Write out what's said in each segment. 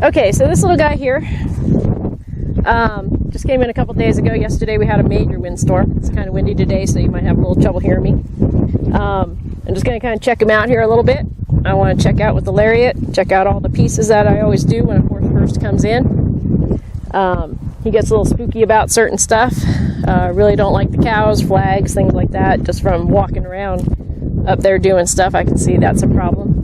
Okay, so this little guy here just came in a couple days ago. Yesterday we had a major windstorm. It's kind of windy today, so you might have a little trouble hearing me. I'm just going to kind of check him out here a little bit. I want to check out with the lariat, check out all the pieces that I always do when a horse first comes in. He gets a little spooky about certain stuff. Really don't like the cows, flags, things like that. Just from walking around up there doing stuff, I can see that's a problem.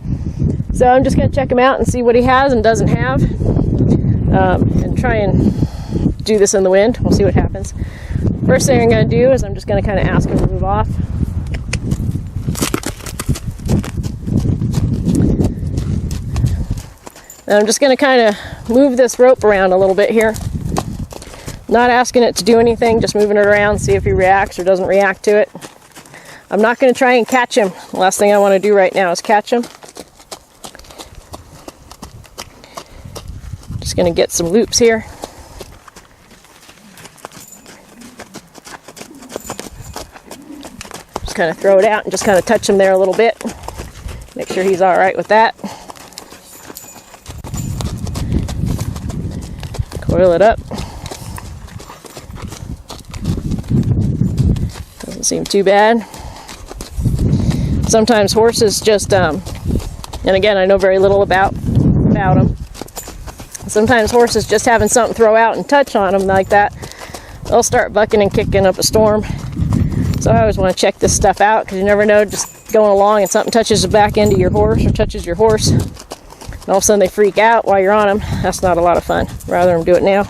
So I'm just going to check him out and see what he has and doesn't have, and try and do this in the wind. We'll see what happens. First thing I'm going to do is I'm just going to kind of ask him to move off. And I'm just going to kind of move this rope around a little bit here. Not asking it to do anything, just moving it around, see if he reacts or doesn't react to it. I'm not going to try and catch him. The last thing I want to do right now is catch him. Just going to get some loops here. Just kind of throw it out and just kind of touch him there a little bit. Make sure he's all right with that. Coil it up. Doesn't seem too bad. Sometimes horses just, and again, I know very little about them. Sometimes horses just having something throw out and touch on them like that, they'll start bucking and kicking up a storm. So I always want to check this stuff out, because you never know, just going along and something touches the back end of your horse or touches your horse, and all of a sudden they freak out while you're on them. That's not a lot of fun. Rather than do it now.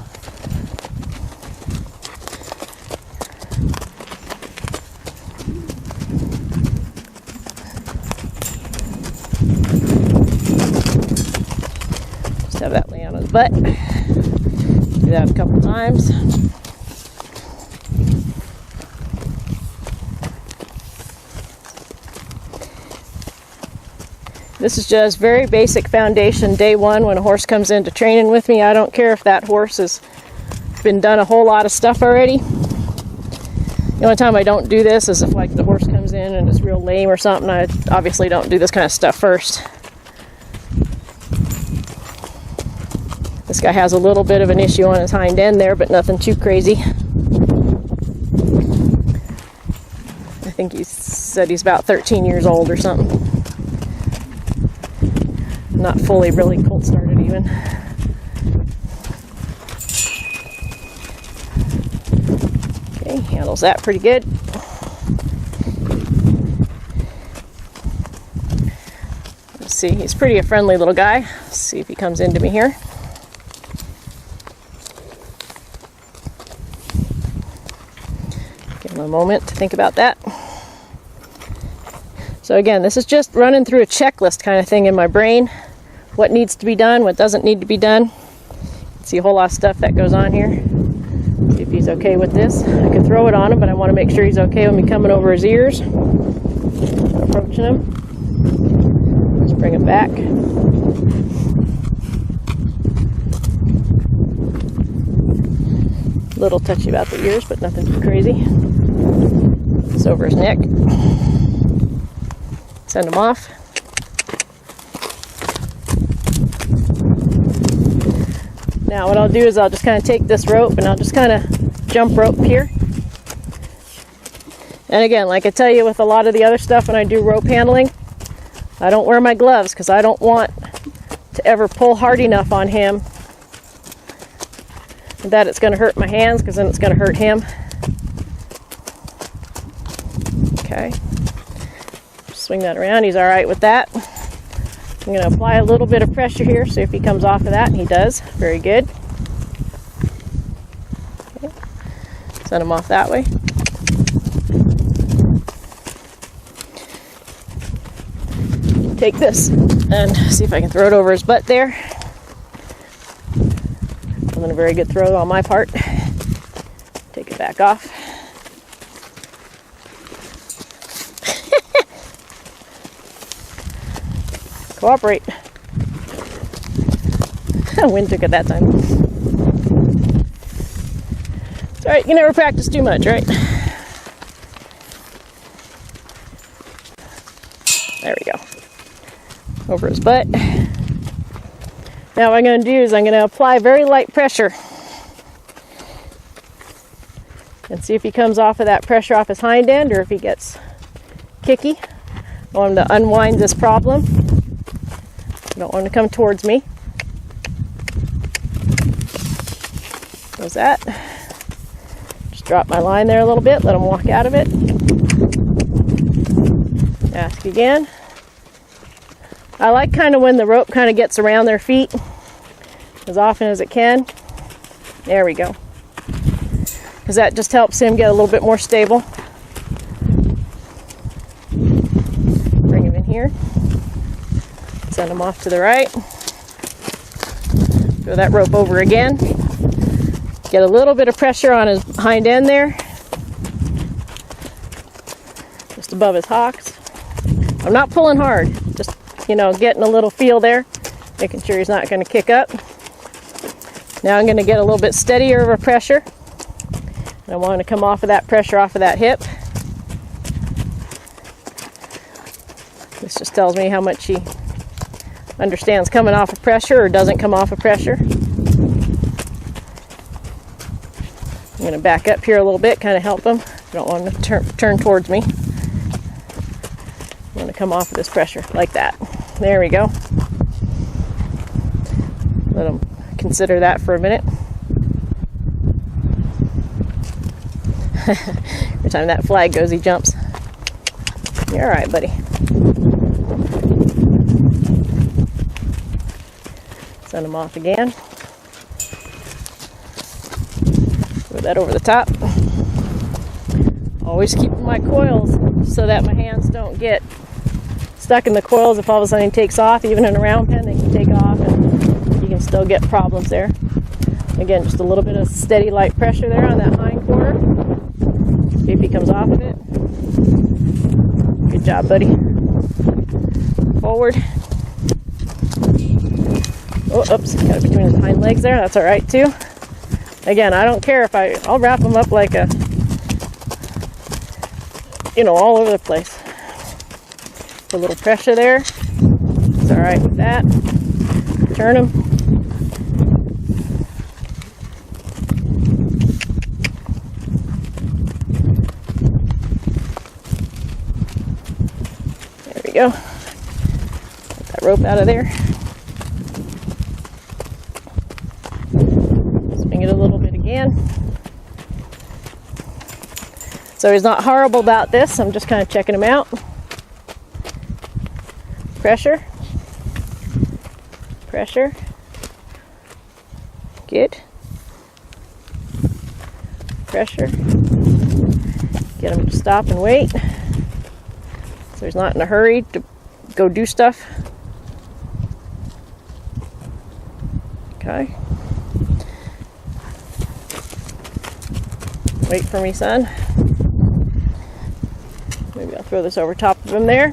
Just have that lay on his butt. Do that a couple times. This is just very basic foundation day one when a horse comes into training with me. I don't care if that horse has been done a whole lot of stuff already. The only time I don't do this is if like the horse comes in and is real lame or something. I obviously don't do this kind of stuff first. This guy has a little bit of an issue on his hind end there, but nothing too crazy. I think he said he's about 13 years old or something. Not fully really colt started even. Okay, handles that pretty good. Let's see, he's pretty a friendly little guy. Let's see if he comes into me here. Give him a moment to think about that. So again, this is just running through a checklist kind of thing in my brain. What needs to be done, what doesn't need to be done. See a whole lot of stuff that goes on here. See if he's okay with this. I can throw it on him, but I want to make sure he's okay with me coming over his ears. Approaching him. Just bring him back. Little touchy about the ears, but nothing too crazy. It's over his neck. Send him off. Now what I'll do is I'll just kind of take this rope and I'll just kind of jump rope here. And again, like I tell you with a lot of the other stuff when I do rope handling, I don't wear my gloves because I don't want to ever pull hard enough on him that it's going to hurt my hands, because then it's going to hurt him. Okay. Swing that around. He's all right with that. I'm going to apply a little bit of pressure here, see if he comes off of that, and he does. Very good. Okay. Send him off that way. Take this and see if I can throw it over his butt there. Wasn't a very good throw on my part. Take it back off. Cooperate. Wind took it that time. It's alright, you can never practice too much, right? There we go. Over his butt. Now what I'm going to do is I'm going to apply very light pressure and see if he comes off of that pressure off his hind end or if he gets kicky. I want him to unwind this problem. I don't want him to come towards me. There's that. Just drop my line there a little bit, let him walk out of it. Ask again. I like kind of when the rope kind of gets around their feet as often as it can. There we go. Because that just helps him get a little bit more stable. Bring him in here. Send him off to the right. Throw that rope over again. Get a little bit of pressure on his hind end there. Just above his hocks. I'm not pulling hard. Just, you know, getting a little feel there. Making sure he's not going to kick up. Now I'm going to get a little bit steadier of a pressure. I want to come off of that pressure off of that hip. This just tells me how much he understands coming off of pressure or doesn't come off of pressure. I'm going to back up here a little bit, kind of help him. I don't want him to turn towards me. I'm going to come off of this pressure like that. There we go. Let him consider that for a minute. Every time that flag goes, he jumps. You're all right, buddy. Send him off again. Throw that over the top. Always keeping my coils so that my hands don't get stuck in the coils. If all of a sudden he takes off, even in a round pen, they can take off and you can still get problems there. Again, just a little bit of steady light pressure there on that hind quarter. See if he comes off of it. Good job, buddy. Forward. Oh, oops, got it between his hind legs there. That's all right too. Again, I don't care if I'll wrap him up like a, you know, all over the place. A little pressure there. It's all right with that. Turn him. Go. Get that rope out of there. Swing it a little bit again. So he's not horrible about this. I'm just kind of checking him out. Pressure. Pressure. Good. Pressure. Get him to stop and wait. So he's not in a hurry to go do stuff. Okay. Wait for me, son. Maybe I'll throw this over top of him there.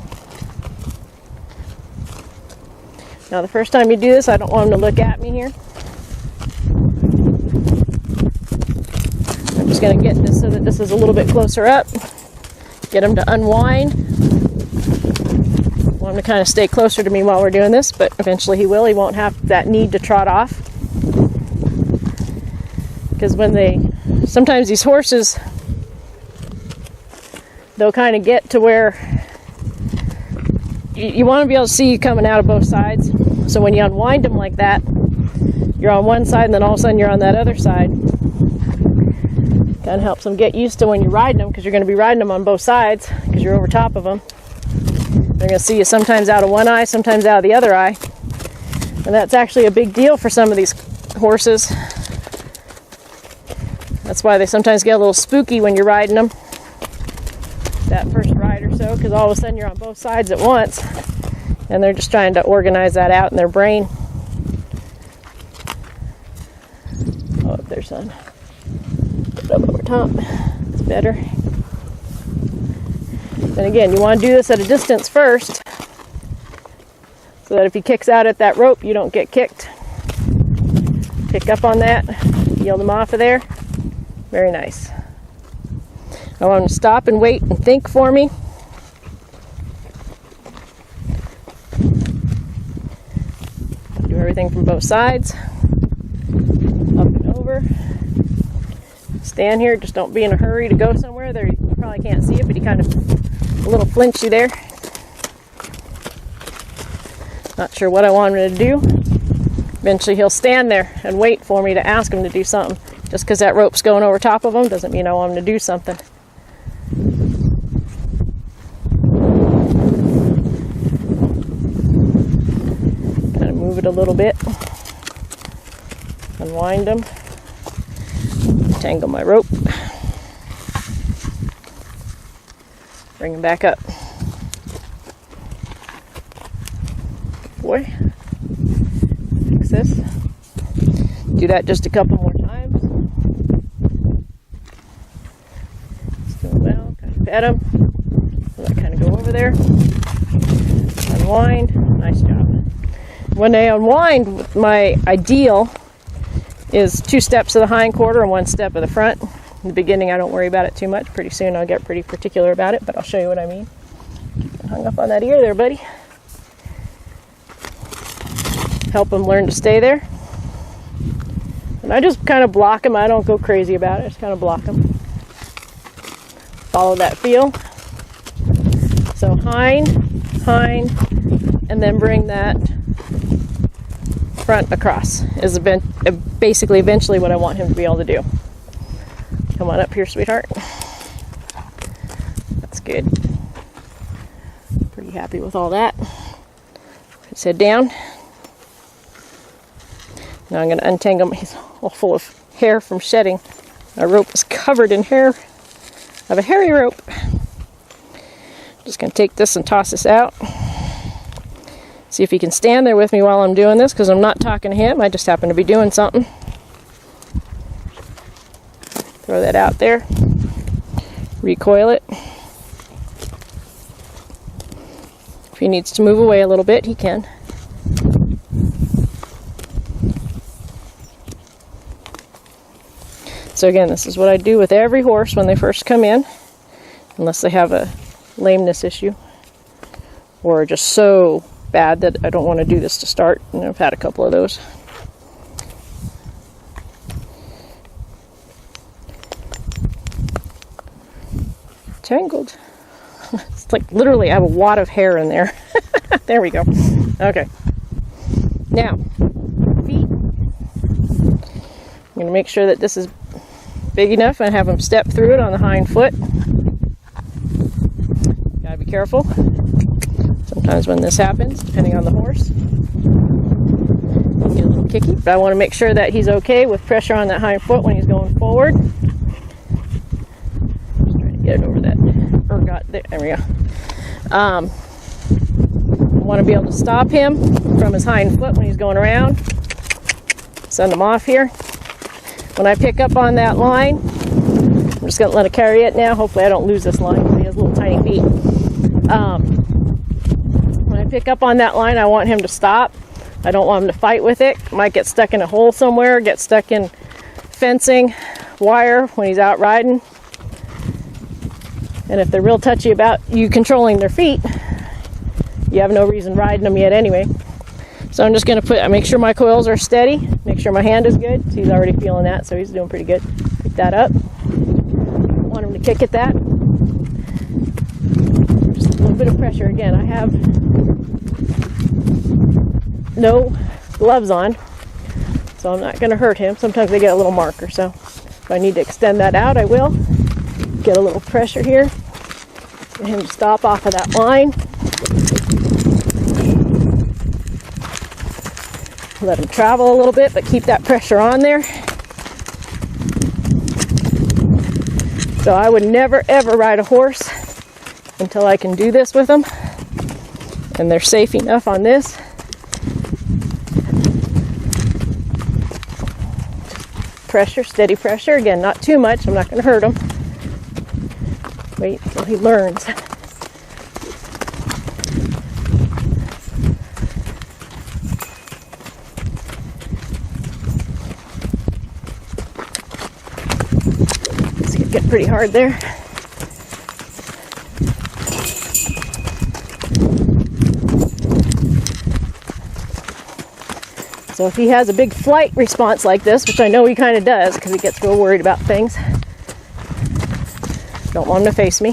Now the first time you do this, I don't want him to look at me here. I'm just going to get this so that this is a little bit closer up. Get him to unwind. I want him to kind of stay closer to me while we're doing this, but eventually he will. He won't have that need to trot off. Because sometimes these horses, they'll kind of get to where you want to be able to see you coming out of both sides. So when you unwind them like that, you're on one side and then all of a sudden you're on that other side. Kind of helps them get used to when you're riding them, because you're going to be riding them on both sides because you're over top of them. They're going to see you sometimes out of one eye, sometimes out of the other eye. And that's actually a big deal for some of these horses. That's why they sometimes get a little spooky when you're riding them. That first ride or so, because all of a sudden you're on both sides at once. And they're just trying to organize that out in their brain. Oh, up there, son. Put it up over top. It's better. And again, you want to do this at a distance first, so that if he kicks out at that rope, you don't get kicked. Pick up on that, yield him off of there. Very nice. I want him to stop and wait and think for me. Do everything from both sides. Up and over. Stand here, just don't be in a hurry to go somewhere. There, you probably can't see it, but he kind of a little flinchy there. Not sure what I want him to do. Eventually he'll stand there and wait for me to ask him to do something. Just because that rope's going over top of him doesn't mean I want him to do something. Kind of move it a little bit. Unwind him. Tangle my rope. Bring him back up. Boy. Fix this. Do that just a couple more times. He's doing well. Kind of pet him. Let kind of go over there. Unwind. Nice job. When I unwind, my ideal is 2 steps of the hind quarter and 1 step of the front. In the beginning, I don't worry about it too much. Pretty soon, I'll get pretty particular about it, but I'll show you what I mean. Hung up on that ear there, buddy. Help him learn to stay there. And I just kind of block him. I don't go crazy about it. I just kind of block him. Follow that feel. So hind, and then bring that front across is basically eventually what I want him to be able to do. Come on up here, sweetheart. That's good. Pretty happy with all that. Put his head down. Now I'm going to untangle him. He's all full of hair from shedding. Our rope is covered in hair. I have a hairy rope. Just going to take this and toss this out. See if he can stand there with me while I'm doing this, because I'm not talking to him. I just happen to be doing something. Throw that out there. Recoil it. If he needs to move away a little bit, he can. So again, this is what I do with every horse when they first come in, unless they have a lameness issue or just so bad that I don't want to do this to start, and I've had a couple of those. Tangled. It's like literally I have a wad of hair in there. There we go. Okay. Now, feet. I'm going to make sure that this is big enough and have them step through it on the hind foot. Gotta be careful. Sometimes when this happens, depending on the horse, get a little kicky, but I want to make sure that he's okay with pressure on that hind foot when he's going forward. Just trying to get it over that ergot there. There we go. I want to be able to stop him from his hind foot when he's going around. Send him off here. When I pick up on that line, I'm just going to let it carry it now. Hopefully I don't lose this line because he has little tiny feet. When I pick up on that line, I want him to stop. I don't want him to fight with it. Might get stuck in a hole somewhere, get stuck in fencing, wire when he's out riding. And if they're real touchy about you controlling their feet, you have no reason riding them yet anyway. So I'm just going to make sure my coils are steady, make sure my hand is good. So he's already feeling that, so he's doing pretty good. Pick that up. Want him to kick at that. Just a little bit of pressure. Again, I have no gloves on, so I'm not going to hurt him. Sometimes they get a little marker, so if I need to extend that out, I will. Get a little pressure here. Get him to stop off of that line. Let him travel a little bit, but keep that pressure on there. So I would never ever ride a horse until I can do this with them. And they're safe enough on this. Pressure, steady pressure. Again, not too much. I'm not going to hurt him. Wait until he learns. Get pretty hard there. So if he has a big flight response like this, which I know he kind of does because he gets real worried about things, don't want him to face me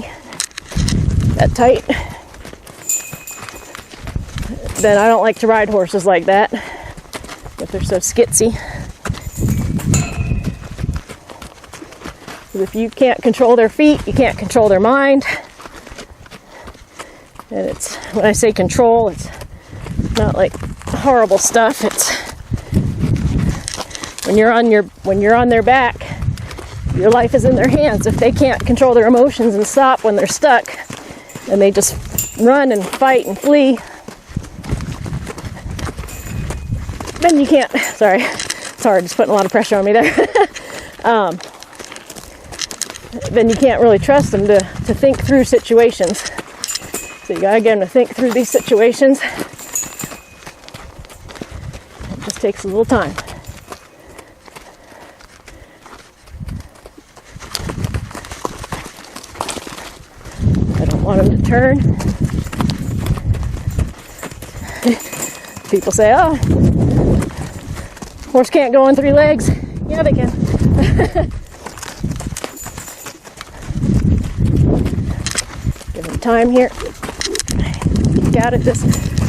that tight, then I don't like to ride horses like that if they're so skitsy. If you can't control their feet, you can't control their mind. And it's, when I say control, it's not like horrible stuff. It's when you're on their back, your life is in their hands. If they can't control their emotions and stop when they're stuck, and they just run and fight and flee, then you can't. Sorry, it's hard. Just putting a lot of pressure on me there. Then you can't really trust them to think through situations. So you gotta get them to think through these situations. It just takes a little time. I don't want them to turn. People say, oh, horse can't go on 3 legs. Yeah, they can. Give them time here. Got it.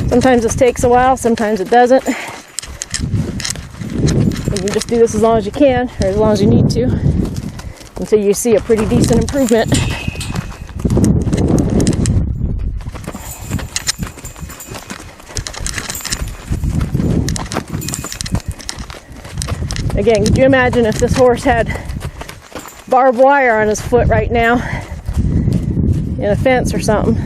Sometimes this takes a while, sometimes it doesn't. And you just do this as long as you can, or as long as you need to, until you see a pretty decent improvement. Again, could you imagine if this horse had barbed wire on his foot right now in a fence or something?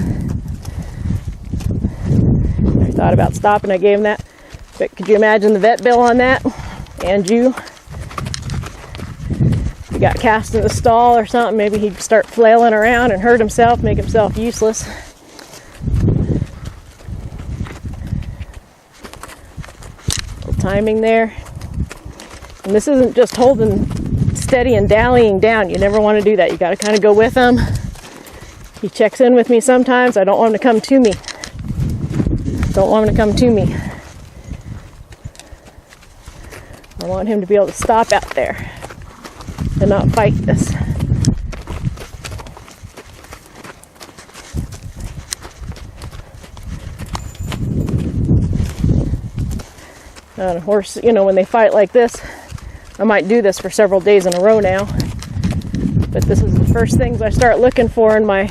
I thought about stopping, I gave him that. But could you imagine the vet bill on that? And you got cast in the stall or something, maybe he'd start flailing around and hurt himself, make himself useless. Little timing there. And this isn't just holding steady and dallying down. You never want to do that. You got to kind of go with him. He checks in with me sometimes. I don't want him to come to me. Don't want him to come to me. I want him to be able to stop out there and not fight this. On a horse, when they fight like this, I might do this for several days in a row now. But this is the first things I start looking for in my,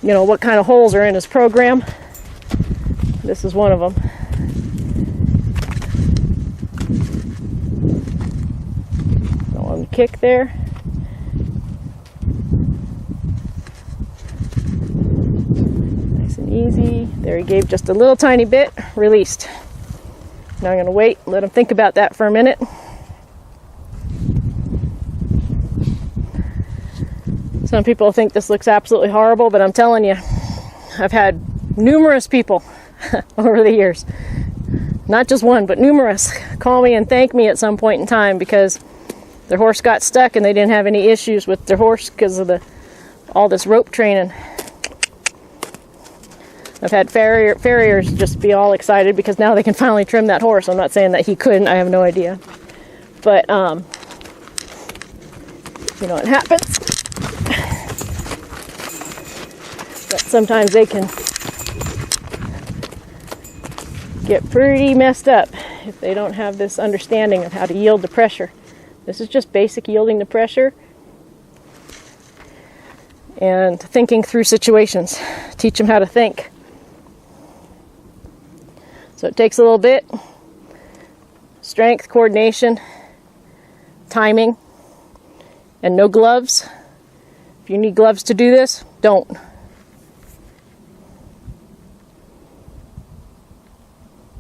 what kind of holes are in his program. This is one of them. Don't want him to kick there. Nice and easy. There, he gave just a little tiny bit, released. Now I'm going to wait, let him think about that for a minute. Some people think this looks absolutely horrible, but I'm telling you, I've had numerous people over the years, not just one, but numerous, call me and thank me at some point in time because their horse got stuck and they didn't have any issues with their horse because of all this rope training. I've had farriers just be all excited because now they can finally trim that horse. I'm not saying that he couldn't, I have no idea. But, it happens. But sometimes they can get pretty messed up if they don't have this understanding of how to yield to pressure. This is just basic yielding to pressure and thinking through situations. Teach them how to think. So it takes a little bit. Strength, coordination, timing, and no gloves. If you need gloves to do this, don't.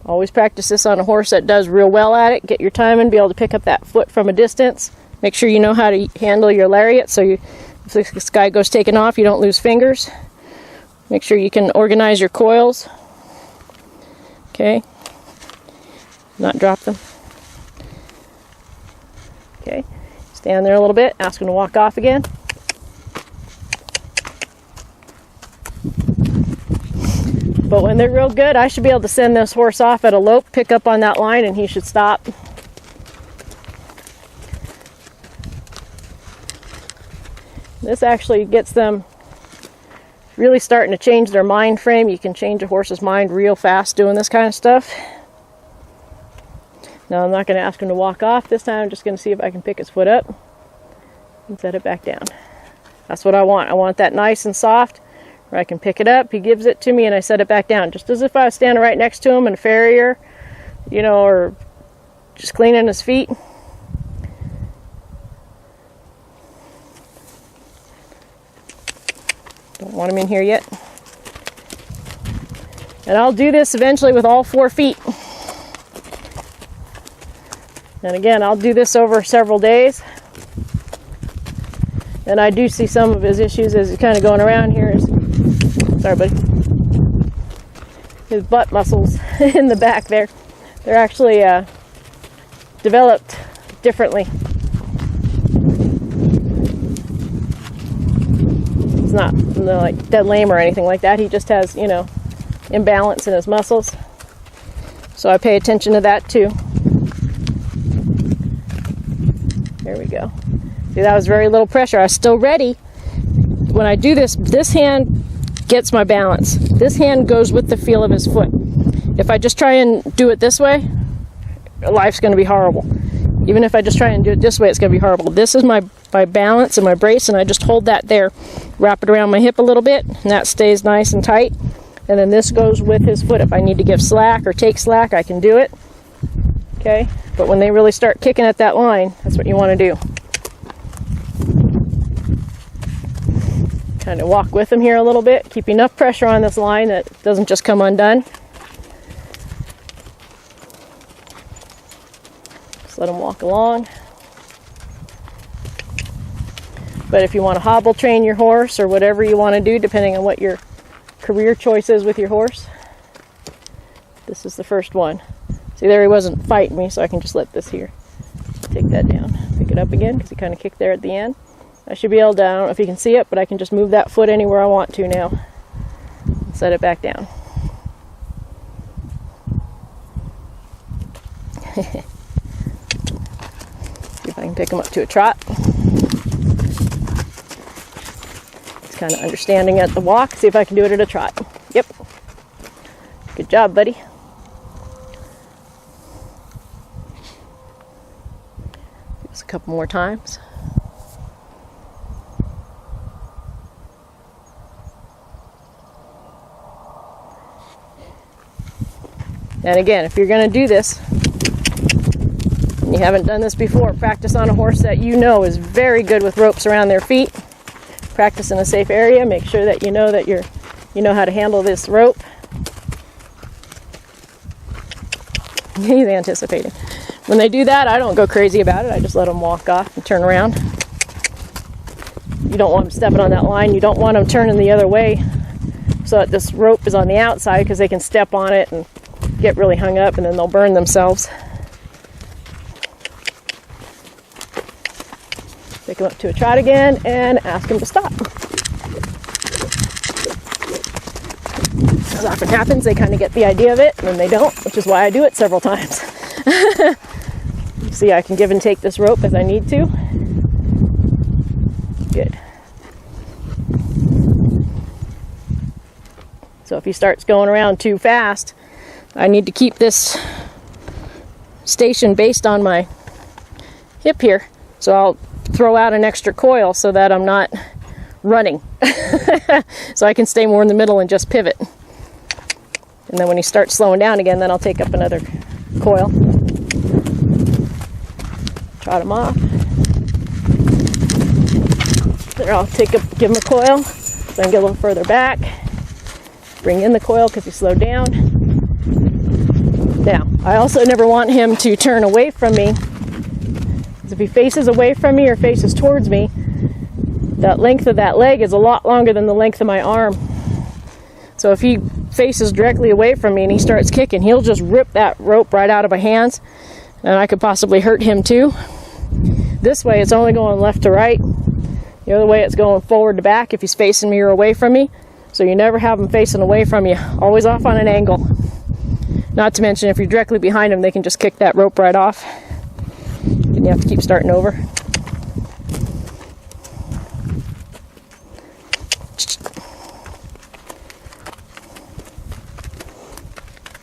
Always practice this on a horse that does real well at it. Get your timing, be able to pick up that foot from a distance. Make sure you know how to handle your lariat so if this guy goes taking off, you don't lose fingers. Make sure you can organize your coils. Okay. Not drop them. Okay. Stand there a little bit. Ask him to walk off again. But when they're real good, I should be able to send this horse off at a lope, pick up on that line, and he should stop. This actually gets them really starting to change their mind frame. You can change a horse's mind real fast doing this kind of stuff. Now I'm not going to ask him to walk off this time. I'm just going to see if I can pick his foot up and set it back down. That's what I want. I want that nice and soft where I can pick it up. He gives it to me and I set it back down. Just as if I was standing right next to him in a farrier, you know, or just cleaning his feet. Don't want him in here yet. And I'll do this eventually with all 4 feet. And again, I'll do this over several days. And I do see some of his issues as he's kind of going around here. Sorry, buddy. His butt muscles in the back there, they're actually developed differently. He's not like dead lame or anything like that. He just has, you know, imbalance in his muscles. So I pay attention to that too. There we go. See, that was very little pressure. I was still ready. When I do this, this hand gets my balance. This hand goes with the feel of his foot. If I just try and do it this way, life's going to be horrible. Even if I just try and do it this way, it's going to be horrible. This is my balance and my brace, and I just hold that there, wrap it around my hip a little bit, and that stays nice and tight. And then this goes with his foot. If I need to give slack or take slack, I can do it. Okay? But when they really start kicking at that line, that's what you want to do. Kind of walk with them here a little bit. Keep enough pressure on this line that it doesn't just come undone. Just let them walk along. But if you want to hobble train your horse or whatever you want to do, depending on what your career choice is with your horse, this is the first one. See, there he wasn't fighting me, so I can just let this here. Take that down. Pick it up again, because he kind of kicked there at the end. I should be able to, I don't know if you can see it, but I can just move that foot anywhere I want to now. And set it back down. See if I can pick him up to a trot. He's kind of understanding at the walk. See if I can do it at a trot. Yep. Good job, buddy. Just a couple more times. And again, if you're going to do this, and you haven't done this before, practice on a horse that you know is very good with ropes around their feet. Practice in a safe area. Make sure that you know how to handle this rope. He's anticipating. When they do that, I don't go crazy about it. I just let them walk off and turn around. You don't want them stepping on that line. You don't want them turning the other way so that this rope is on the outside, because they can step on it and get really hung up, and then they'll burn themselves. Pick them up to a trot again and ask them to stop. As often happens, they kind of get the idea of it, and then they don't, which is why I do it several times. See, I can give and take this rope as I need to. Good. So if he starts going around too fast, I need to keep this station based on my hip here. So I'll throw out an extra coil so that I'm not running. So I can stay more in the middle and just pivot. And then when he starts slowing down again, then I'll take up another coil. Trot him off. There, I'll give him a coil. Then get a little further back. Bring in the coil because he slowed down. Now, I also never want him to turn away from me. Because if he faces away from me or faces towards me, that length of that leg is a lot longer than the length of my arm. So if he faces directly away from me and he starts kicking, he'll just rip that rope right out of my hands, and I could possibly hurt him too. This way, it's only going left to right. The other way, it's going forward to back if he's facing me or away from me. So you never have them facing away from you, always off on an angle. Not to mention, if you're directly behind them, they can just kick that rope right off, and you have to keep starting over.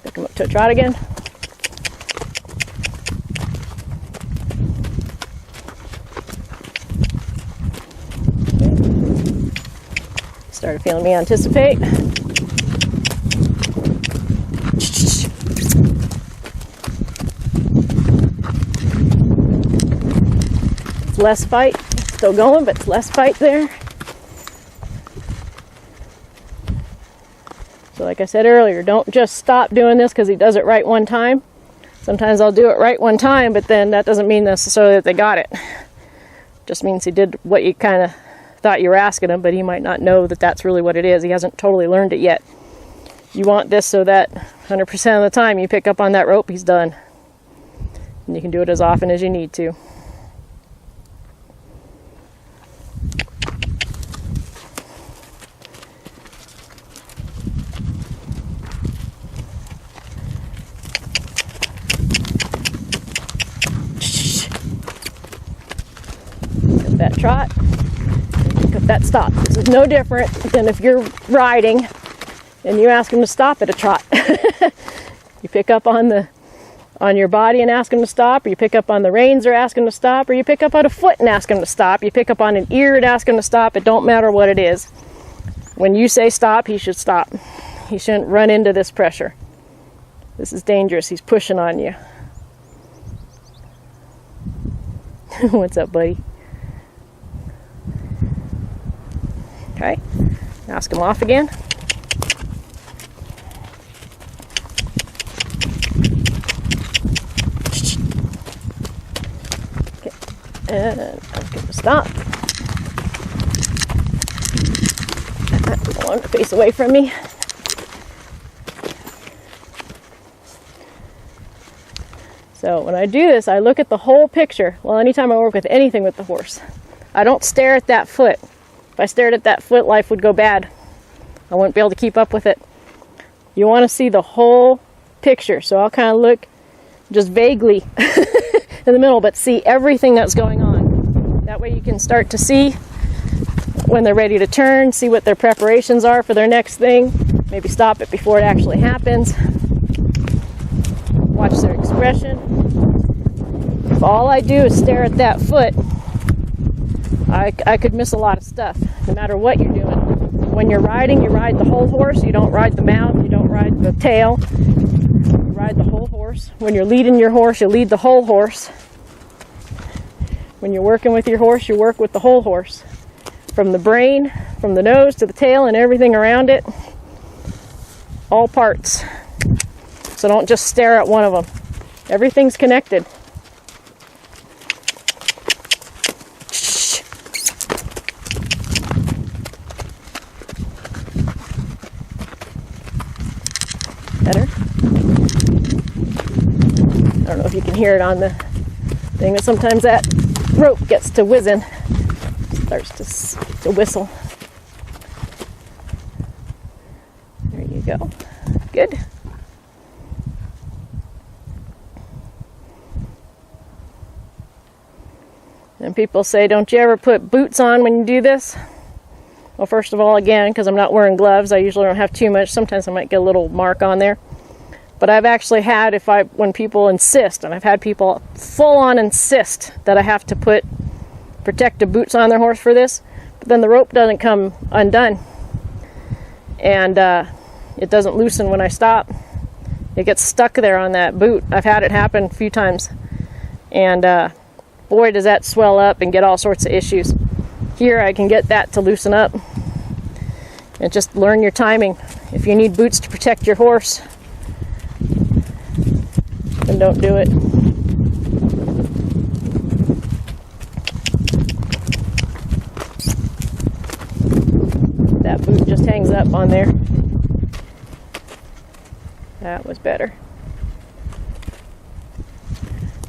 Pick them up to a trot again. Started feeling me anticipate. It's less fight. Still going, but it's less fight there. So like I said earlier, don't just stop doing this because he does it right one time. Sometimes I'll do it right one time, but then that doesn't mean necessarily that they got it. Just means he did what you kind of thought you were asking him, but he might not know that that's really what it is. He hasn't totally learned it yet. You want this so that 100% of the time you pick up on that rope, he's done. And you can do it as often as you need to. Get that trot. That stop. This is no different than if you're riding and you ask him to stop at a trot. You pick up on your body and ask him to stop, or you pick up on the reins or ask him to stop, or you pick up on a foot and ask him to stop. You pick up on an ear and ask him to stop. It don't matter what it is. When you say stop, he should stop. He shouldn't run into this pressure. This is dangerous. He's pushing on you. What's up, buddy? Okay, ask him off again. Okay, and ask him to stop. Go on, face away from me. So when I do this, I look at the whole picture. Well, anytime I work with anything with the horse, I don't stare at that foot. If I stared at that foot, life would go bad. I wouldn't be able to keep up with it. You want to see the whole picture. So I'll kind of look just vaguely in the middle, but see everything that's going on. That way you can start to see when they're ready to turn, see what their preparations are for their next thing. Maybe stop it before it actually happens. Watch their expression. If all I do is stare at that foot, I could miss a lot of stuff, no matter what you're doing. When you're riding, you ride the whole horse. You don't ride the mouth. You don't ride the tail. You ride the whole horse. When you're leading your horse, you lead the whole horse. When you're working with your horse, you work with the whole horse. From the brain, from the nose to the tail and everything around it. All parts. So don't just stare at one of them. Everything's connected. Better. I don't know if you can hear it on the thing, but sometimes that rope gets to whizzing, starts to whistle. There you go. Good. And people say, don't you ever put boots on when you do this? Well, first of all, again, because I'm not wearing gloves, I usually don't have too much. Sometimes I might get a little mark on there. But I've actually had, when people insist, and I've had people full on insist that I have to put protective boots on their horse for this, but then the rope doesn't come undone. And it doesn't loosen when I stop. It gets stuck there on that boot. I've had it happen a few times. And boy, does that swell up and get all sorts of issues. Here I can get that to loosen up. And just learn your timing. If you need boots to protect your horse, then don't do it. That boot just hangs up on there. That was better.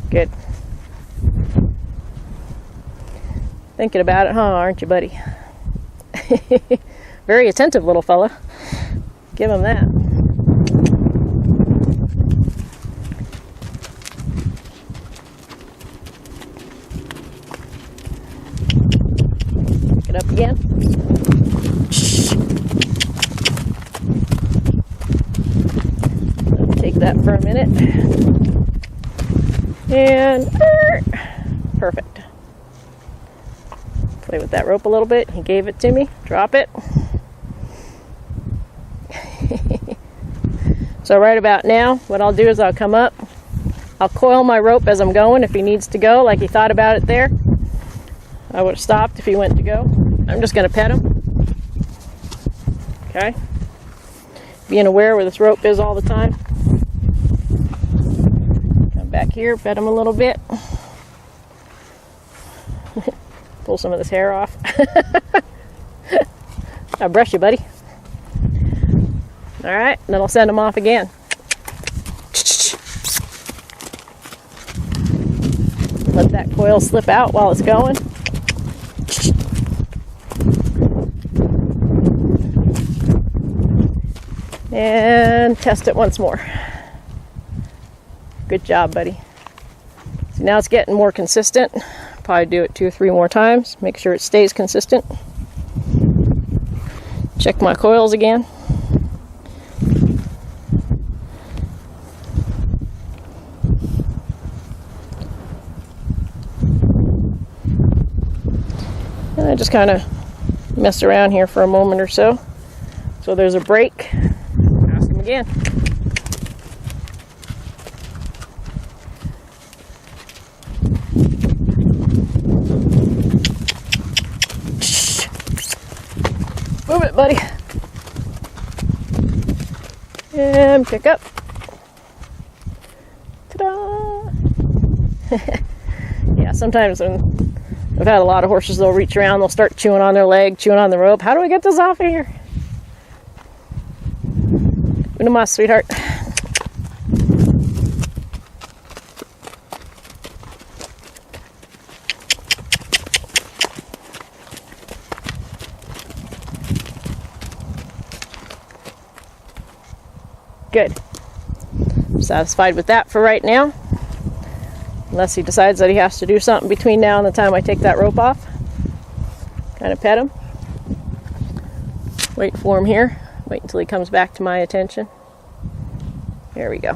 Good. Thinking about it, huh, aren't you, buddy? Very attentive little fella. Give him that. Pick it up again. Take that for a minute. And perfect. Play with that rope a little bit. He gave it to me. Drop it. So right about now, what I'll do is I'll come up. I'll coil my rope as I'm going if he needs to go, like he thought about it there. I would have stopped if he went to go. I'm just going to pet him. Okay. Being aware where this rope is all the time. Come back here, pet him a little bit. Pull some of this hair off. I'll brush you, buddy. All right, and then I'll send him off again. Let that coil slip out while it's going. And test it once more. Good job, buddy. So now it's getting more consistent. Probably do it 2 or 3 more times. Make sure it stays consistent. Check my coils again. And I just kind of mess around here for a moment or so. So there's a break. Ask him again. Move it, buddy. And pick up. Ta-da! Yeah, sometimes when I've had a lot of horses, they'll reach around, they'll start chewing on their leg, chewing on the rope. How do I get this off of here? Una más, sweetheart. Good. I'm satisfied with that for right now. Unless he decides that he has to do something between now and the time I take that rope off. Kind of pet him. Wait for him here. Wait until he comes back to my attention. There we go.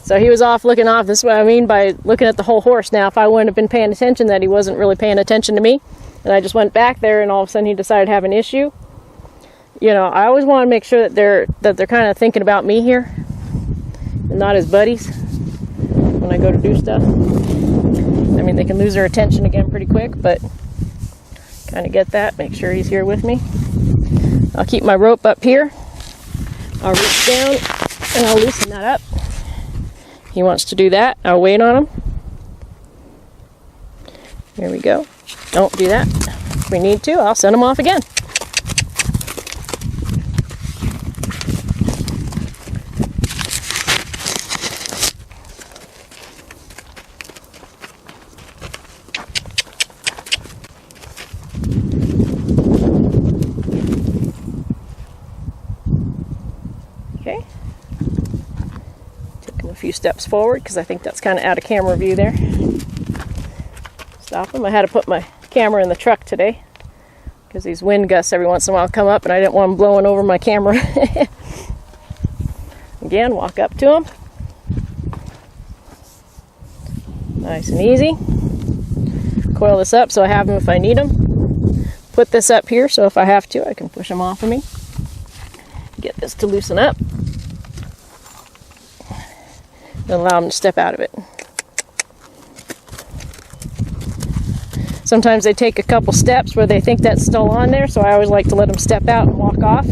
So he was off looking off. This is what I mean by looking at the whole horse. Now, if I wouldn't have been paying attention, that he wasn't really paying attention to me, and I just went back there, and all of a sudden he decided to have an issue. You know, I always want to make sure that they're kind of thinking about me here, and not as buddies when I go to do stuff. I mean, they can lose their attention again pretty quick, but kind of get that. Make sure he's here with me. I'll keep my rope up here. I'll reach down and I'll loosen that up. He wants to do that. I'll wait on him. Here we go. Don't do that. If we need to, I'll send him off again. Okay. Take him a few steps forward because I think that's kind of out of camera view there. Stop him. I had to put my camera in the truck today because these wind gusts every once in a while come up and I didn't want them blowing over my camera. Again, walk up to him. Nice and easy. Coil this up so I have him if I need him. Put this up here so if I have to, I can push him off of me. Get this to loosen up. And allow him to step out of it. Sometimes they take a couple steps where they think that's still on there, so I always like to let them step out and walk off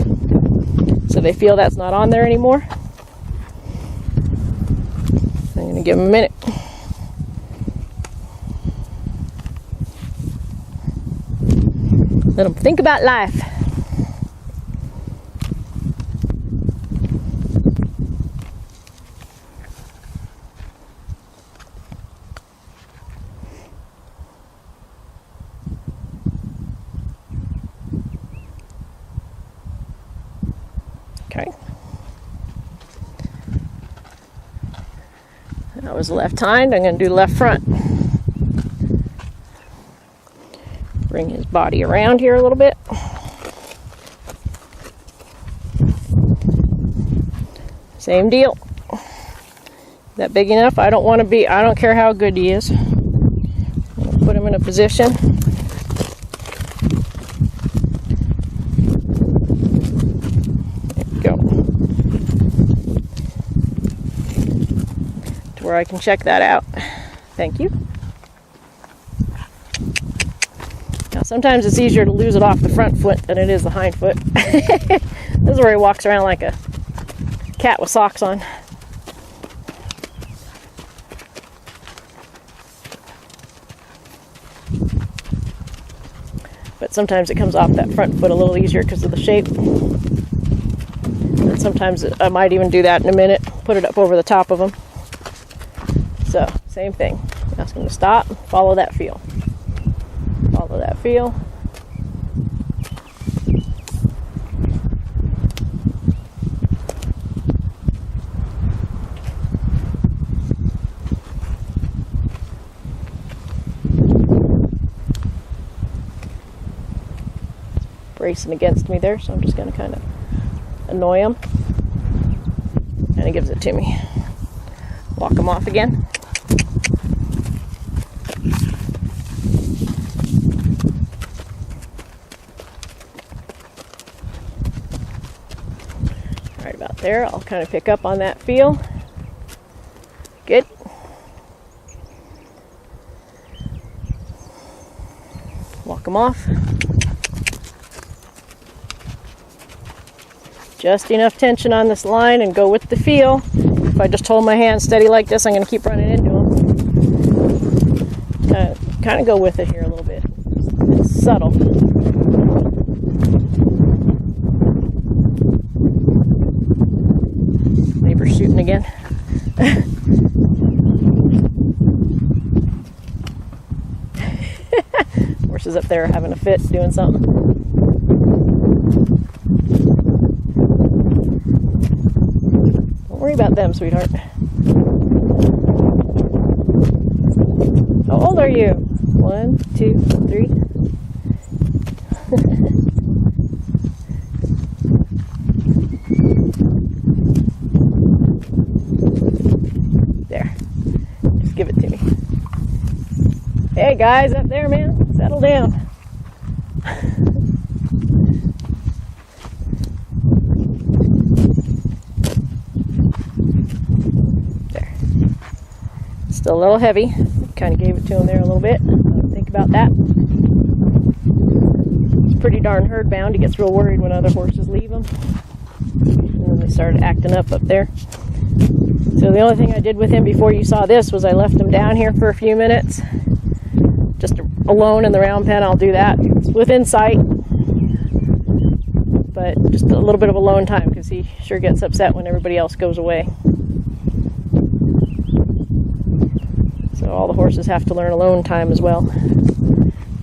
so they feel that's not on there anymore. I'm going to give them a minute. Let them think about life. That was the left hind. I'm going to do the left front. Bring his body around here a little bit. Same deal. Is that big enough? I don't care how good he is. I'm going to put him in a position. There we go. To where I can check that out. Thank you. Now sometimes it's easier to lose it off the front foot than it is the hind foot. This is where he walks around like a cat with socks on. But sometimes it comes off that front foot a little easier because of the shape. And sometimes I might even do that in a minute, put it up over the top of them. So, same thing. Ask him to stop, follow that feel. Follow that feel. Racing against me there, so I'm just going to kind of annoy him, and he gives it to me. Walk him off again. Right about there, I'll kind of pick up on that feel. Good. Walk him off. Just enough tension on this line and go with the feel. If I just hold my hand steady like this, I'm going to keep running into him. Kind of go with it here a little bit. It's subtle. Neighbor's shooting again. Horses up there are having a fit, doing something. Don't worry about them, sweetheart. How old are you? 1, 2, 3. There. Just give it to me. Hey guys, up there, man. Settle down. There. Still a little heavy. Kind of gave it to him there a little bit. Think about that. He's pretty darn herd bound. He gets real worried when other horses leave him. And then they started acting up there. So the only thing I did with him before you saw this was I left him down here for a few minutes. Just alone in the round pen. I'll do that. It's within sight. But just a little bit of alone time because he sure gets upset when everybody else goes away. So all the horses have to learn alone time as well.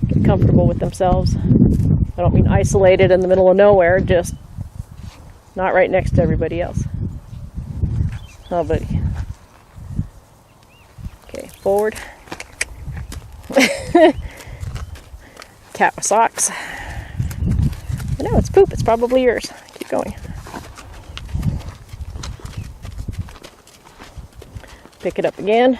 Get comfortable with themselves. I don't mean isolated in the middle of nowhere, just not right next to everybody else. Oh, buddy. Okay, forward. Cat with socks. I know, it's poop. It's probably yours. Keep going. Pick it up again.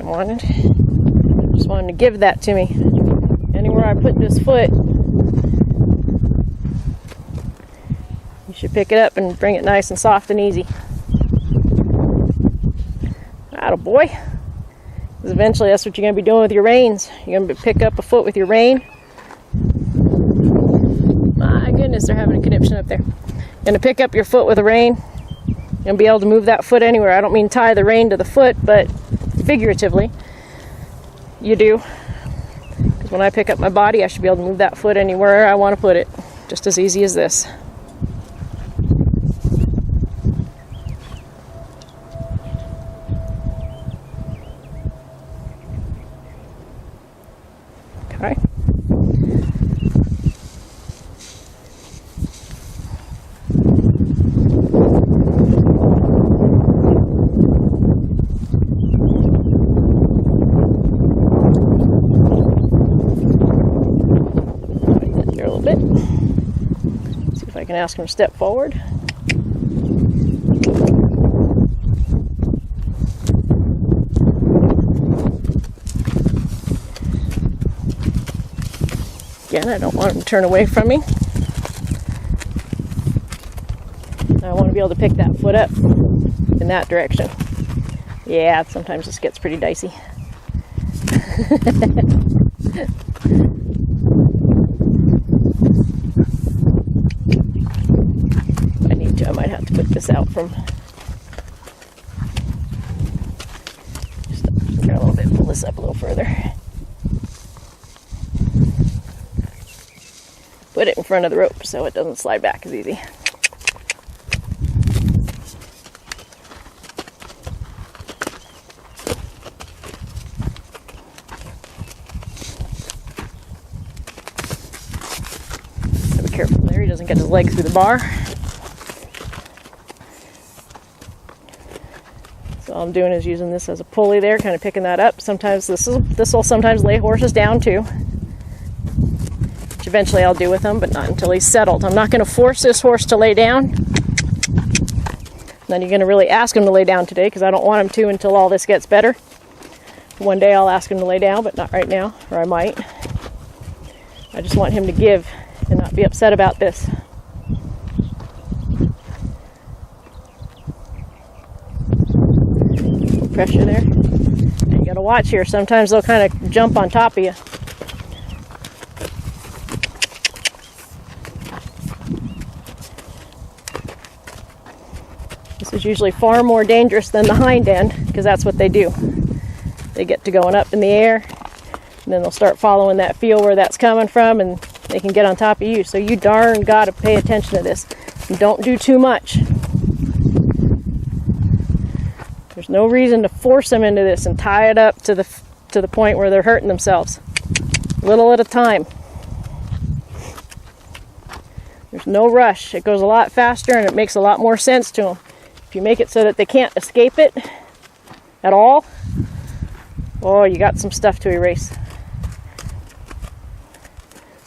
Wanted. Just wanted to give that to me. Anywhere I put this foot, you should pick it up and bring it nice and soft and easy. Attaboy. Because eventually that's what you're going to be doing with your reins. You're going to pick up a foot with your rein. My goodness, they're having a conniption up there. You're going to pick up your foot with a rein. You're going to be able to move that foot anywhere. I don't mean tie the rein to the foot, but figuratively, you do. Because when I pick up my body, I should be able to move that foot anywhere I want to put it. Just as easy as this. Okay. There a little bit. See if I can ask him to step forward. Again, I don't want him to turn away from me. I want to be able to pick that foot up in that direction. Yeah, sometimes this gets pretty dicey. If I need to, I might have to put this out from... Just turn a little bit, pull this up a little further. Put it in front of the rope so it doesn't slide back as easy. So be careful there, he doesn't get his leg through the bar. So all I'm doing is using this as a pulley there, kind of picking that up. Sometimes this will sometimes lay horses down too. Eventually I'll do with him, but not until he's settled. I'm not going to force this horse to lay down. Then you're going to really ask him to lay down today, because I don't want him to until all this gets better. One day I'll ask him to lay down, but not right now, or I might. I just want him to give and not be upset about this. Pressure there. And you got to watch here. Sometimes they'll kind of jump on top of you. This is usually far more dangerous than the hind end, because that's what they do. They get to going up in the air, and then they'll start following that feel where that's coming from, and they can get on top of you. So you darn got to pay attention to this. And don't do too much. There's no reason to force them into this and tie it up to the point where they're hurting themselves. Little at a time. There's no rush. It goes a lot faster, and it makes a lot more sense to them. If you make it so that they can't escape it at all, oh, you got some stuff to erase.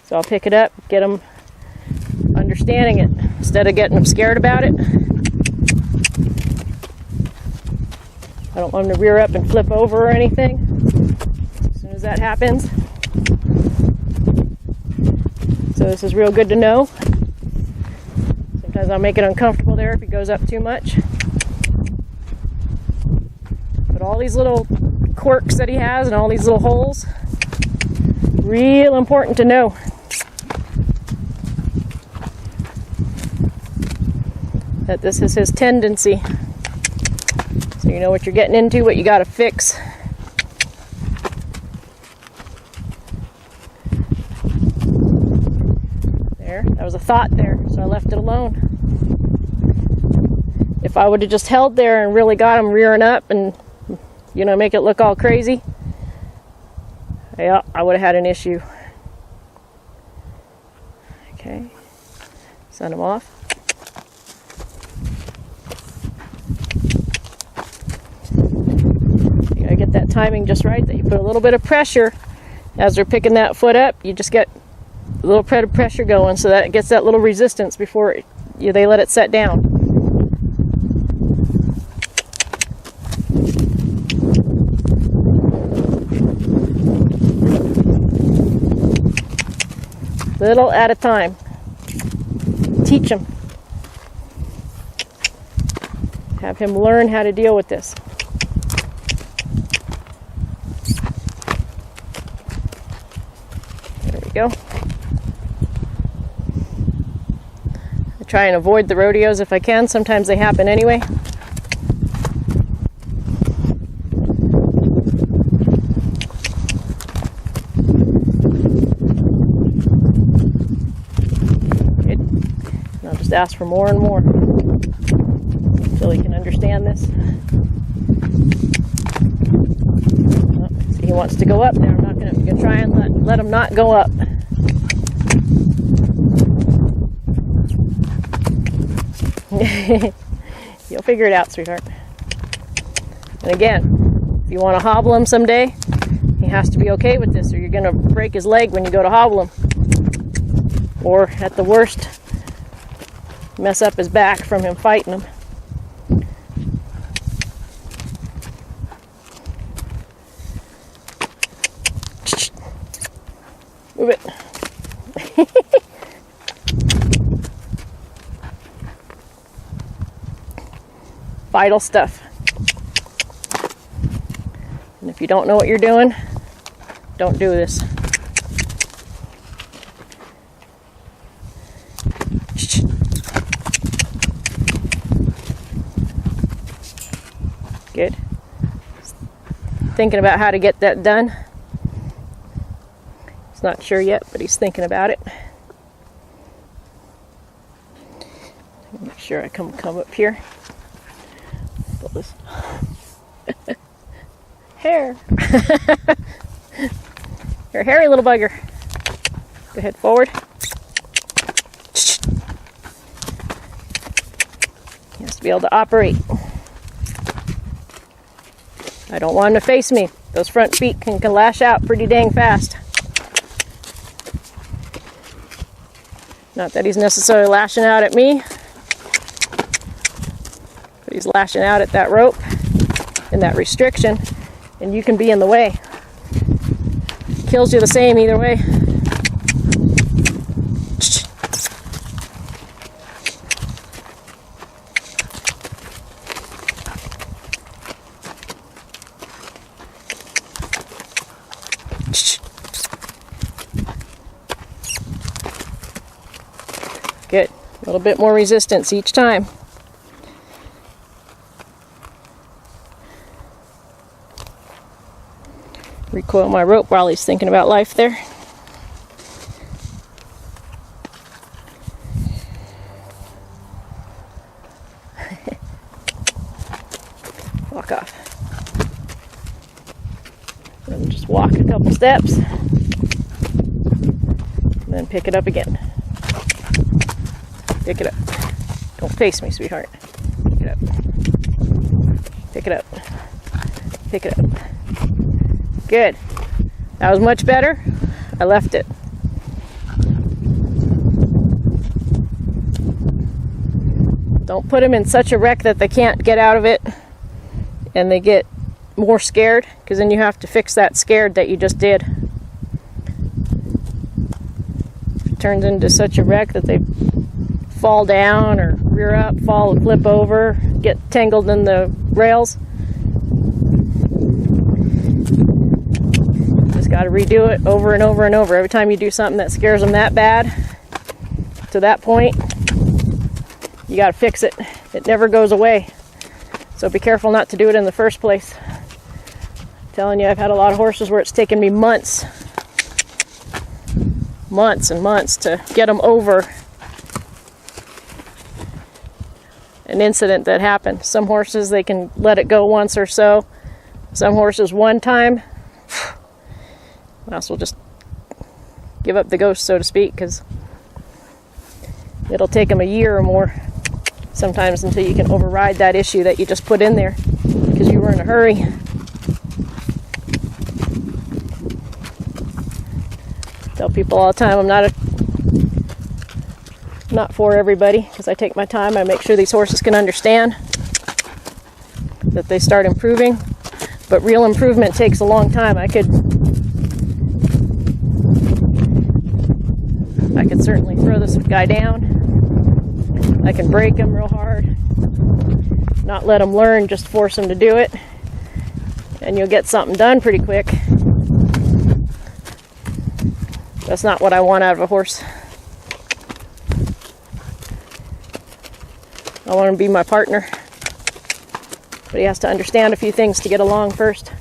So I'll pick it up, get them understanding it, instead of getting them scared about it. I don't want them to rear up and flip over or anything. As soon as that happens. So this is real good to know. Sometimes I'll make it uncomfortable there if he goes up too much. But all these little quirks that he has and all these little holes, real important to know. That this is his tendency. So you know what you're getting into, what you got to fix. There, that was a thought there, so I left it alone. If I would have just held there and really got him rearing up and, you know, make it look all crazy, yeah, I would have had an issue. Okay, send him off. You gotta get that timing just right, that you put a little bit of pressure as they're picking that foot up. You just get a little bit of pressure going so that it gets that little resistance before they let it set down. Little at a time. Teach him. Have him learn how to deal with this. There we go. I try and avoid the rodeos if I can. Sometimes they happen anyway. Just ask for more and more until he can understand this. Oh, see, he wants to go up now. I'm gonna try and let him not go up. You'll figure it out, sweetheart. And again, if you want to hobble him someday, he has to be okay with this, or you're going to break his leg when you go to hobble him. Or, at the worst, mess up his back from him fighting him. Move it. Vital stuff. And if you don't know what you're doing, don't do this. Good. Thinking about how to get that done. He's not sure yet, but he's thinking about it. Make sure I come up here. Pull this. Hair. You're a hairy little bugger. Go ahead, forward. He has to be able to operate. I don't want him to face me. Those front feet can lash out pretty dang fast. Not that he's necessarily lashing out at me, but he's lashing out at that rope and that restriction, and you can be in the way. Kills you the same either way. Good. A little bit more resistance each time. Recoil my rope while he's thinking about life there. Walk off. Then just walk a couple steps. And then pick it up again. Pick it up. Don't face me, sweetheart. Pick it up. Pick it up. Pick it up. Good. That was much better. I left it. Don't put them in such a wreck that they can't get out of it and they get more scared, because then you have to fix that scared that you just did. If it turns into such a wreck that they fall down or rear up, fall, flip over, get tangled in the rails, just got to redo it over and over and over. Every time you do something that scares them that bad to that point, you got to fix it. It never goes away, so be careful not to do it in the first place. I'm telling you, I've had a lot of horses where it's taken me months and months to get them over an incident that happened. Some horses, they can let it go once or so. Some horses, one time, else will just give up the ghost, so to speak, because it'll take them a year or more sometimes until you can override that issue that you just put in there because you were in a hurry. Tell people all the time, I'm not for everybody, because I take my time. I make sure these horses can understand that they start improving, but real improvement takes a long time. I could certainly throw this guy down. I can break him real hard, not let him learn, just force him to do it, and you'll get something done pretty quick. That's not what I want out of a horse. I want him to be my partner, but he has to understand a few things to get along first.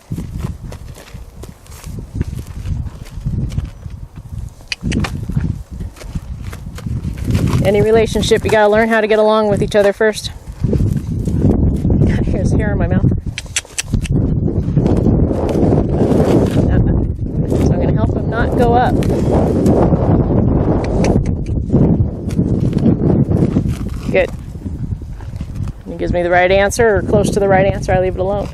Any relationship, you gotta learn how to get along with each other first. God, here's hair in my mouth. So I'm gonna help him not go up. Good. When he gives me the right answer or close to the right answer, I leave it alone.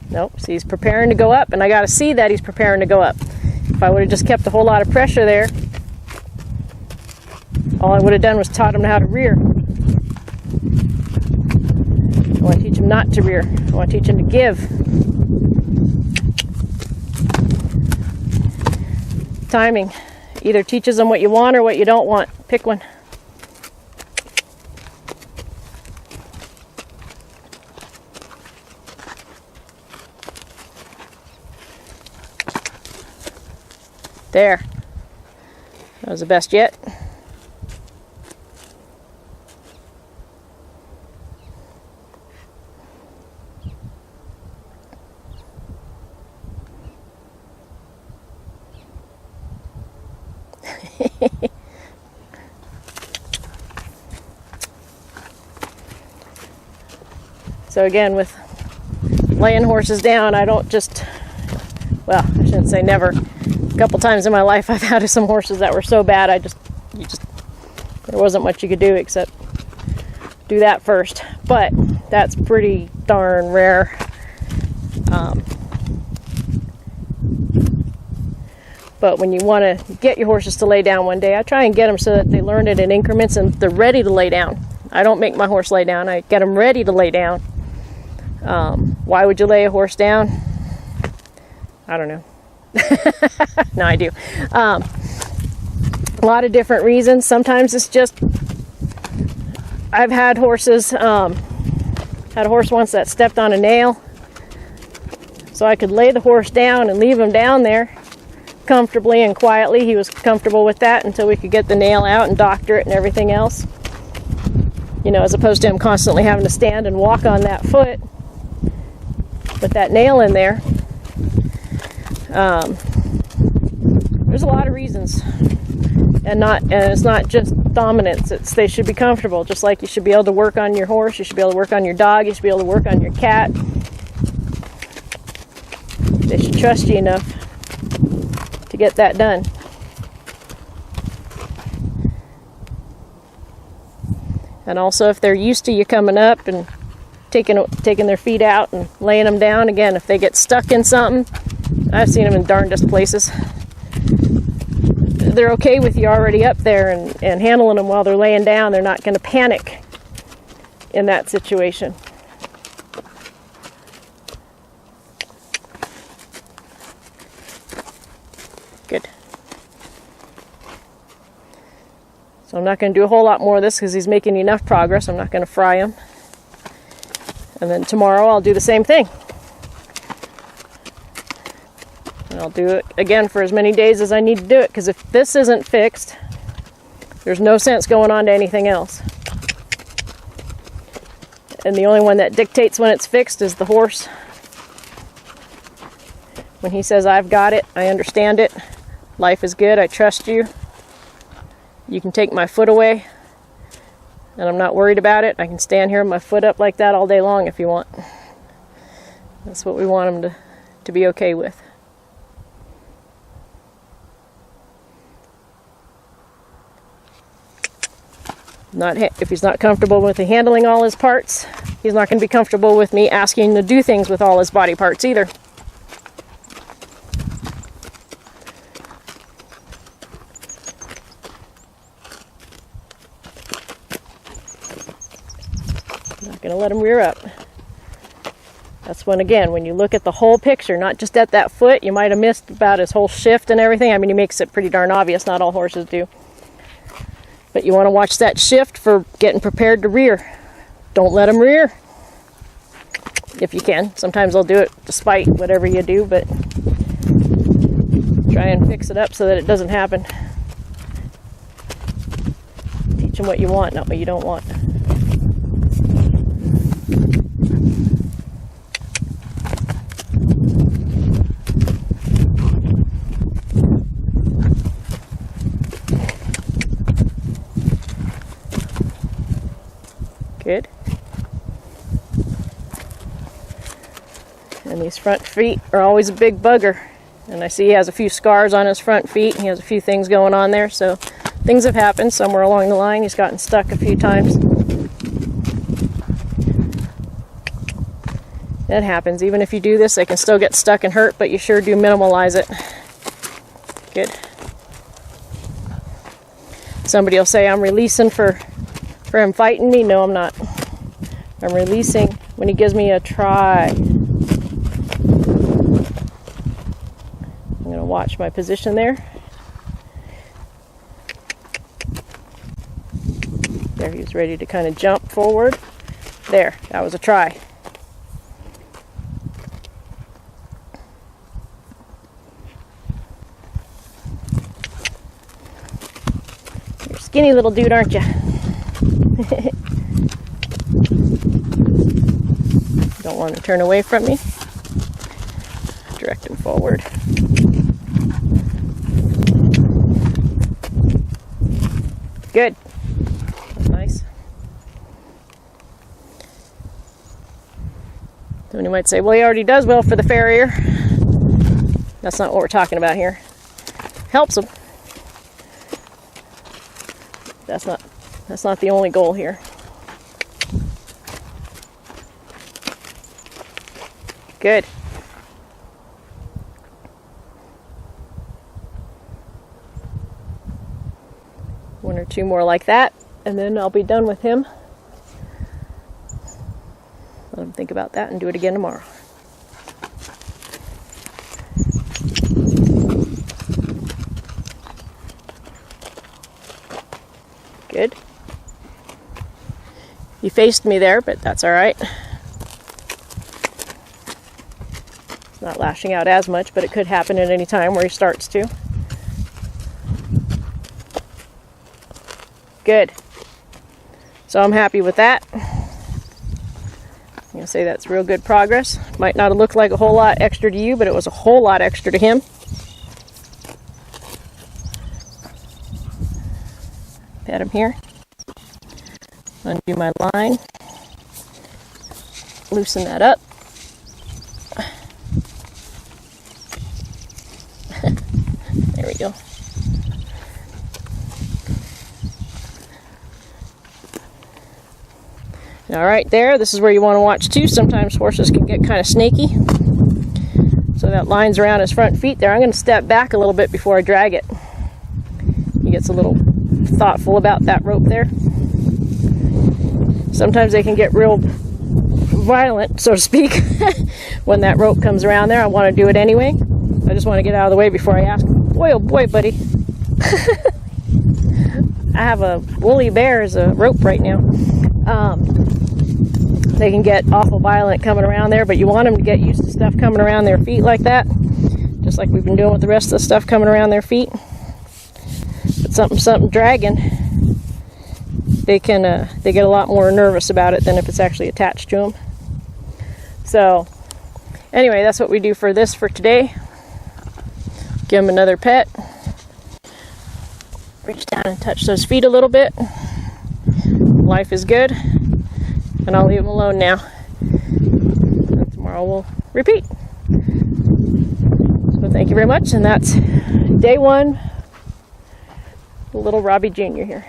Nope, see, he's preparing to go up, and I got to see that he's preparing to go up. If I would have just kept a whole lot of pressure there, all I would have done was taught him how to rear. I want to teach him not to rear. I want to teach him to give. Timing. Either teaches them what you want or what you don't want. Pick one. There. That was the best yet. So again, with laying horses down, I don't just, well, I shouldn't say never. A couple times in my life I've had some horses that were so bad there wasn't much you could do except do that first. But that's pretty darn rare. But when you want to get your horses to lay down one day, I try and get them so that they learn it in increments and they're ready to lay down. I don't make my horse lay down. I get them ready to lay down. Why would you lay a horse down? I don't know. No, I do. A lot of different reasons. Sometimes it's just, I've had horses, had a horse once that stepped on a nail. So I could lay the horse down and leave him down there comfortably and quietly. He was comfortable with that until we could get the nail out and doctor it and everything else. You know, as opposed to him constantly having to stand and walk on that foot with that nail in there. There's a lot of reasons, and it's not just dominance. They should be comfortable, just like you should be able to work on your horse, you should be able to work on your dog, you should be able to work on your cat. They should trust you enough to get that done. And also, if they're used to you coming up and taking their feet out and laying them down, again, if they get stuck in something, I've seen them in darndest places. They're okay with you already up there and handling them while they're laying down. They're not going to panic in that situation. Good. So I'm not going to do a whole lot more of this because he's making enough progress. I'm not going to fry him. And then tomorrow I'll do the same thing. And I'll do it again for as many days as I need to do it, because if this isn't fixed, there's no sense going on to anything else. And the only one that dictates when it's fixed is the horse. When he says, I've got it, I understand it, life is good, I trust you, you can take my foot away, and I'm not worried about it. I can stand here with my foot up like that all day long if you want. That's what we want him to be okay with. If he's not comfortable with handling all his parts, he's not going to be comfortable with me asking him to do things with all his body parts either. I'm not going to let him rear up. That's when you look at the whole picture, not just at that foot, you might have missed about his whole shift and everything. I mean, he makes it pretty darn obvious. Not all horses do. But you want to watch that shift for getting prepared to rear. Don't let them rear. If you can. Sometimes they'll do it despite whatever you do, but try and fix it up so that it doesn't happen. teach them what you want, not what you don't want. Good. And these front feet are always a big bugger. And I see he has a few scars on his front feet. He has a few things going on there. So things have happened somewhere along the line. He's gotten stuck a few times. That happens. Even if you do this, they can still get stuck and hurt, but you sure do minimalize it. Good. Somebody will say, I'm releasing for him fighting me. No, I'm not. I'm releasing when he gives me a try. I'm going to watch my position there. There, he was ready to kind of jump forward. There, that was a try. You're a skinny little dude, aren't you? Don't want to turn away from me. Direct him forward. Good. That's nice. Then you might say, well, he already does well for the farrier. That's not what we're talking about here. Helps him. That's not the only goal here. Good. One or two more like that, and then I'll be done with him. Let him think about that and do it again tomorrow. Good. He faced me there, but that's all right. He's not lashing out as much, but it could happen at any time where he starts to. Good. So I'm happy with that. I'm going to say that's real good progress. Might not have looked like a whole lot extra to you, but it was a whole lot extra to him. Pat him here. Undo my line. Loosen that up. There we go. All right, there. This is where you want to watch too. Sometimes horses can get kind of snaky. So that line's around his front feet there. I'm going to step back a little bit before I drag it. He gets a little thoughtful about that rope there. Sometimes they can get real violent, so to speak, when that rope comes around there. I want to do it anyway. I just want to get out of the way before I ask. Boy, oh boy, buddy. I have a woolly bear as a rope right now. They can get awful violent coming around there, but you want them to get used to stuff coming around their feet like that, just like we've been doing with the rest of the stuff coming around their feet. But something dragging, they get a lot more nervous about it than if it's actually attached to them. So anyway, that's what we do for today. Give them another pet. Reach down and touch those feet a little bit. Life is good. And I'll leave them alone now. And tomorrow we'll repeat. So thank you very much. And that's day one. Little Robbie Jr. here.